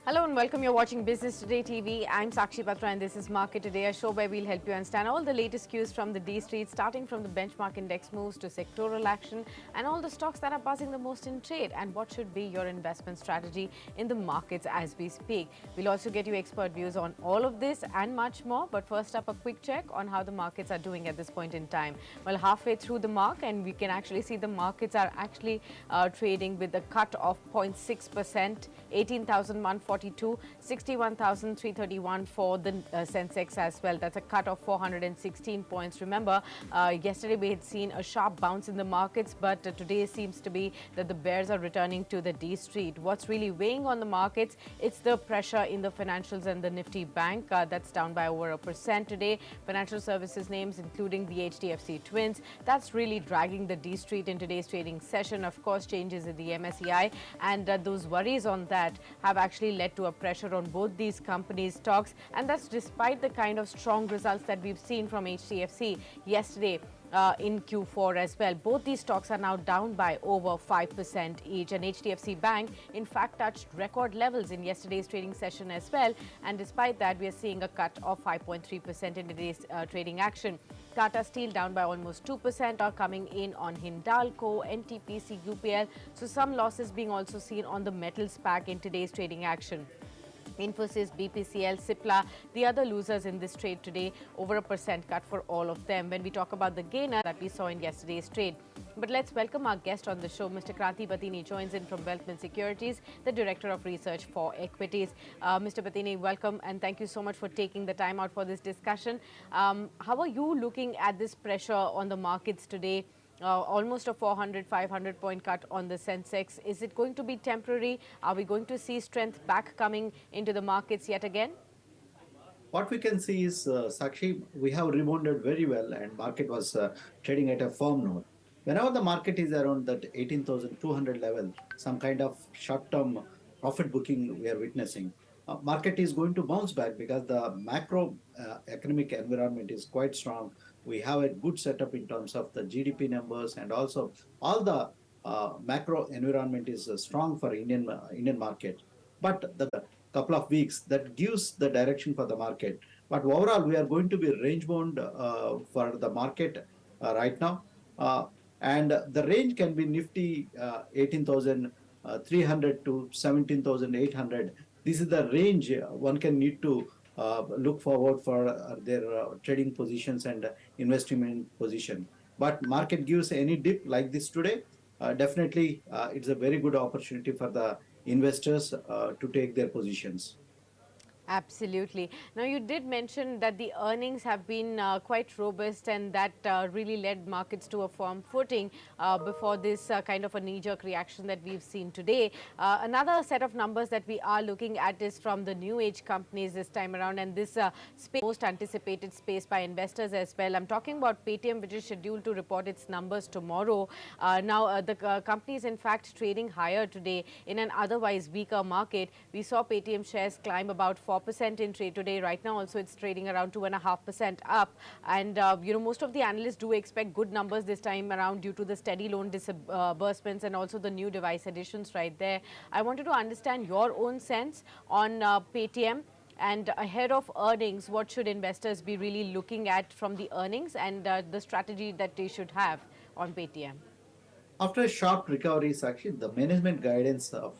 Hello and welcome. You're watching Business Today TV. I'm Sakshi Patra and this is Market Today, a show where we'll help you understand all the latest cues from the D Street, starting from the benchmark index moves to sectoral action and all the stocks that are buzzing the most in trade and what should be your investment strategy in the markets as we speak. We'll also get you expert views on all of this and much more. But first up, a quick check on how the markets are doing at this point in time. Well, halfway through the mark, and we can actually see the markets are actually trading with a cut of 0.6%, 18,142, 61,331 for the Sensex as well. That's a cut of 416 points. Remember, yesterday we had seen a sharp bounce in the markets, but today seems to be that the bears are returning to the D Street. What's really weighing on the markets? It's the pressure in the financials and the Nifty Bank. That's down by over 1% today. Financial services names, including the HDFC Twins, that's really dragging the D Street in today's trading session. Of course, changes in the MSCI and those worries on that have actually led to a pressure on both these companies' stocks, and that's despite the kind of strong results that we've seen from HDFC yesterday. In Q4 as well. Both these stocks are now down by over 5% each, and HDFC Bank in fact touched record levels in yesterday's trading session as well, and despite that we are seeing a cut of 5.3% in today's trading action. Tata Steel down by almost 2% are coming in on Hindalco, NTPC, UPL, so some losses being also seen on the metals pack in today's trading action. Infosys, BPCL, Cipla, the other losers in this trade today, over 1% cut for all of them when we talk about the gainer that we saw in yesterday's trade. But let's welcome our guest on the show. Mr. Kranti Batini joins in from Wealthman Securities, the Director of Research for Equities. Mr. Batini, welcome and thank you so much for taking the time out for this discussion. How are you looking at this pressure on the markets today? Almost a 400, 500 point cut on the Sensex. Is it going to be temporary? Are we going to see strength back coming into the markets yet again? What we can see is, Sakshi, we have rebounded very well and market was trading at a firm note. Whenever the market is around that 18,200 level, some kind of short-term profit booking we are witnessing. Market is going to bounce back because the macro economic environment is quite strong. We have a good setup in terms of the GDP numbers, and also all the macro environment is strong for Indian market. But the couple of weeks that gives the direction for the market. But overall, we are going to be range bound for the market right now. And the range can be Nifty 18,300 to 17,800. This is the range one can need to look forward for their trading positions and investment position. But market gives any dip like this today, definitely it's a very good opportunity for the investors to take their positions. Absolutely. Now, you did mention that the earnings have been quite robust and that really led markets to a firm footing before this kind of a knee-jerk reaction that we've seen today. Another set of numbers that we are looking at is from the new age companies this time around, and this space, most anticipated space by investors as well. I'm talking about Paytm, which is scheduled to report its numbers tomorrow. Now, the company is in fact trading higher today in an otherwise weaker market. We saw Paytm shares climb about 4% in trade today. Right now also it's trading around 2.5% up, and most of the analysts do expect good numbers this time around due to the steady loan disbursements and also the new device additions right there. I wanted to understand your own sense on Paytm, and ahead of earnings, what should investors be really looking at from the earnings and the strategy that they should have on Paytm? After a sharp recovery, actually, the management guidance of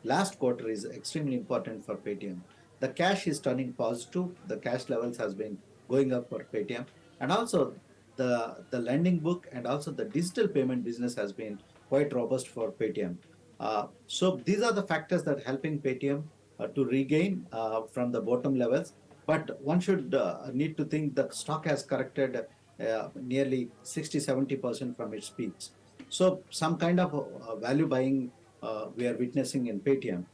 last quarter is extremely important for Paytm. The cash is turning positive. The cash levels has been going up for Paytm, and also the lending book and also the digital payment business has been quite robust for Paytm. So these are the factors that helping Paytm to regain from the bottom levels. But one should need to think the stock has corrected nearly 60-70% from its peaks. So some kind of value buying we are witnessing in Paytm.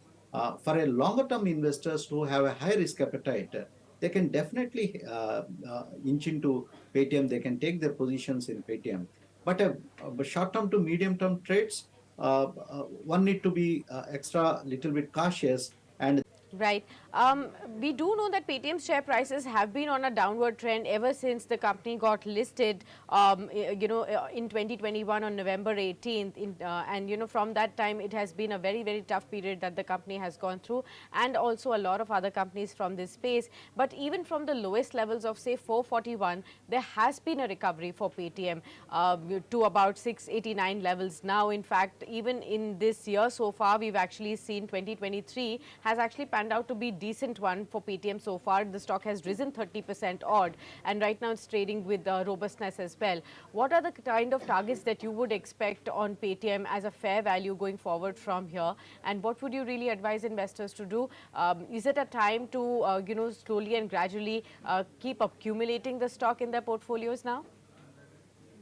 For a longer term investors who have a high risk appetite, they can definitely inch into Paytm. They can take their positions in Paytm. But short term to medium term trades, one need to be extra little bit cautious, and Right. We do know that Paytm's share prices have been on a downward trend ever since the company got listed, in 2021 on November 18th. And, from that time, it has been a very, very tough period that the company has gone through, and also a lot of other companies from this space. But even from the lowest levels of, say, 441, there has been a recovery for Paytm to about 689 levels now. In fact, even in this year so far, we've actually seen 2023 has actually panned out to be decent one for Paytm so far. The stock has risen 30% odd, and right now it's trading with robustness as well. What are the kind of targets that you would expect on Paytm as a fair value going forward from here, and what would you really advise investors to do? Is it a time to slowly and gradually keep accumulating the stock in their portfolios now?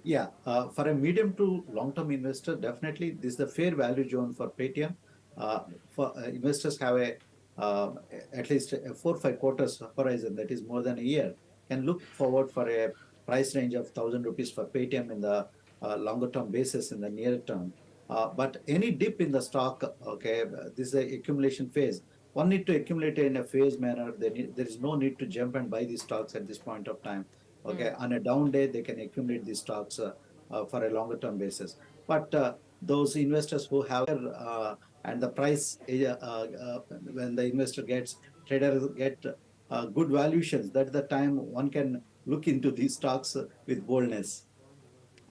Yeah, for a medium to long-term investor, definitely this is the fair value zone for Paytm. For investors have a uh, at least a 4 or 5 quarters horizon, that is more than a year, can look forward for a price range of 1,000 rupees for Paytm in the longer term basis in the near term. But any dip in the stock, okay, this is a accumulation phase. One need to accumulate in a phase manner. There is no need to jump and buy these stocks at this point of time. Okay, on a down day, they can accumulate these stocks for a longer term basis. But those investors who have and the price when the investor gets traders get good valuations, that's the time one can look into these stocks with boldness.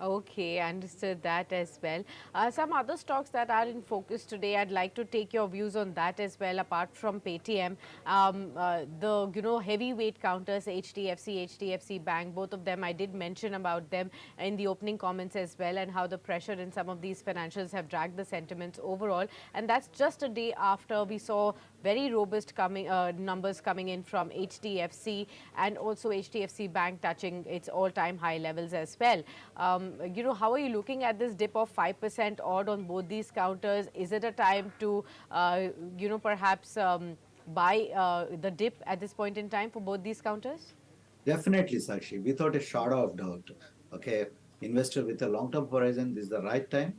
Okay, understood that as well. Some other stocks that are in focus today, I'd like to take your views on that as well. Apart from Paytm, the heavyweight counters, HDFC Bank, both of them I did mention about them in the opening comments as well, and how the pressure in some of these financials have dragged the sentiments overall. And that's just a day after we saw very robust numbers coming in from HDFC, and also HDFC Bank touching its all-time high levels as well. How are you looking at this dip of 5% odd on both these counters? Is it a time to, perhaps buy the dip at this point in time for both these counters? Definitely, Sakshi, without a shadow of doubt. Okay, investor with a long-term horizon, this is the right time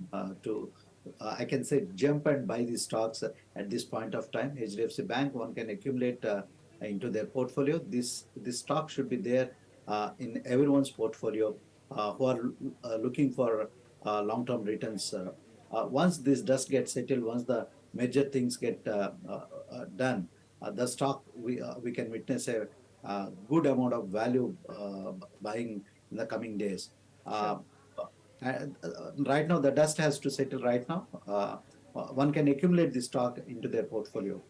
I can say, jump and buy these stocks at this point of time. HDFC Bank, one can accumulate into their portfolio. This stock should be there in everyone's portfolio who are looking for long-term returns. Once this dust gets settled, once the major things get done, the stock we can witness a good amount of value buying in the coming days. Sure. Uh, right now, the dust has to settle right now. One can accumulate the stock into their portfolio.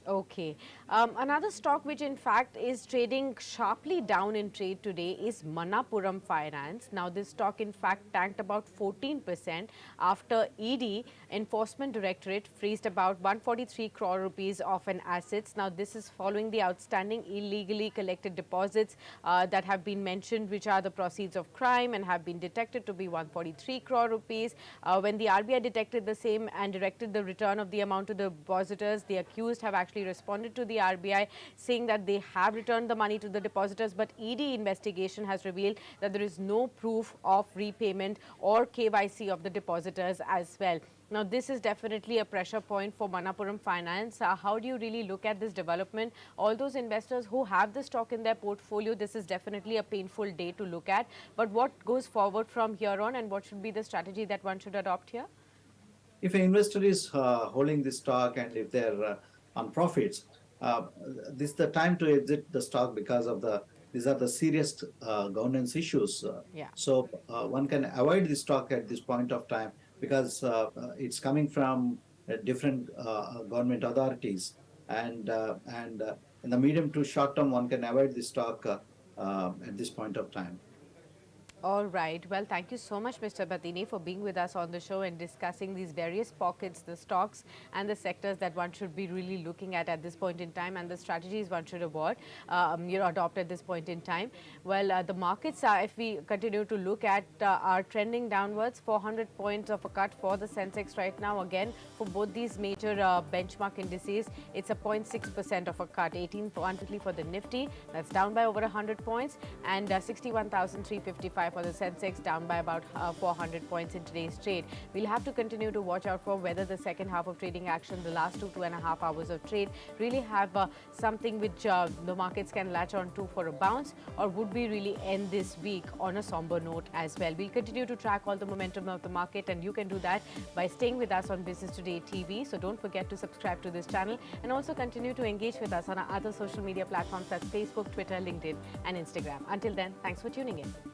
Okay. Another stock which in fact is trading sharply down in trade today is Manappuram Finance. Now this stock in fact tanked about 14% after ED, Enforcement Directorate, freezed about 143 crore rupees of an assets. Now this is following the outstanding illegally collected deposits that have been mentioned, which are the proceeds of crime and have been detected to be 143 crore rupees. When the RBI detected the same and directed the return of the amount to the depositors, the accused have actually responded to the RBI saying that they have returned the money to the depositors, but ED investigation has revealed that there is no proof of repayment or KYC of the depositors as well. Now, this is definitely a pressure point for Manappuram Finance. How do you really look at this development? All those investors who have the stock in their portfolio, this is definitely a painful day to look at. But what goes forward from here on, and what should be the strategy that one should adopt here? If an investor is holding this stock and if they're on profits, uh, this is the time to exit the stock because of these are the serious governance issues. Yeah. So one can avoid the stock at this point of time because it's coming from different government authorities, and in the medium to short term, one can avoid the stock at this point of time. All right. Well, thank you so much, Mr. Batini, for being with us on the show and discussing these various pockets, the stocks and the sectors that one should be really looking at this point in time, and the strategies one should adopt at this point in time. Well, the markets are, if we continue to look at, are trending downwards. 400 points of a cut for the Sensex right now. Again, for both these major benchmark indices, it's a 0.6% of a cut. 18 for the Nifty, that's down by over 100 points, and 61,355 for the Sensex, down by about 400 points in today's trade. We'll have to continue to watch out for whether the second half of trading action, the last 2.5 hours of trade, really have something which the markets can latch on to for a bounce, or would we really end this week on a somber note as well. We'll continue to track all the momentum of the market, and you can do that by staying with us on Business Today TV. So don't forget to subscribe to this channel and also continue to engage with us on our other social media platforms, that's Facebook, Twitter, LinkedIn and Instagram. Until then, thanks for tuning in.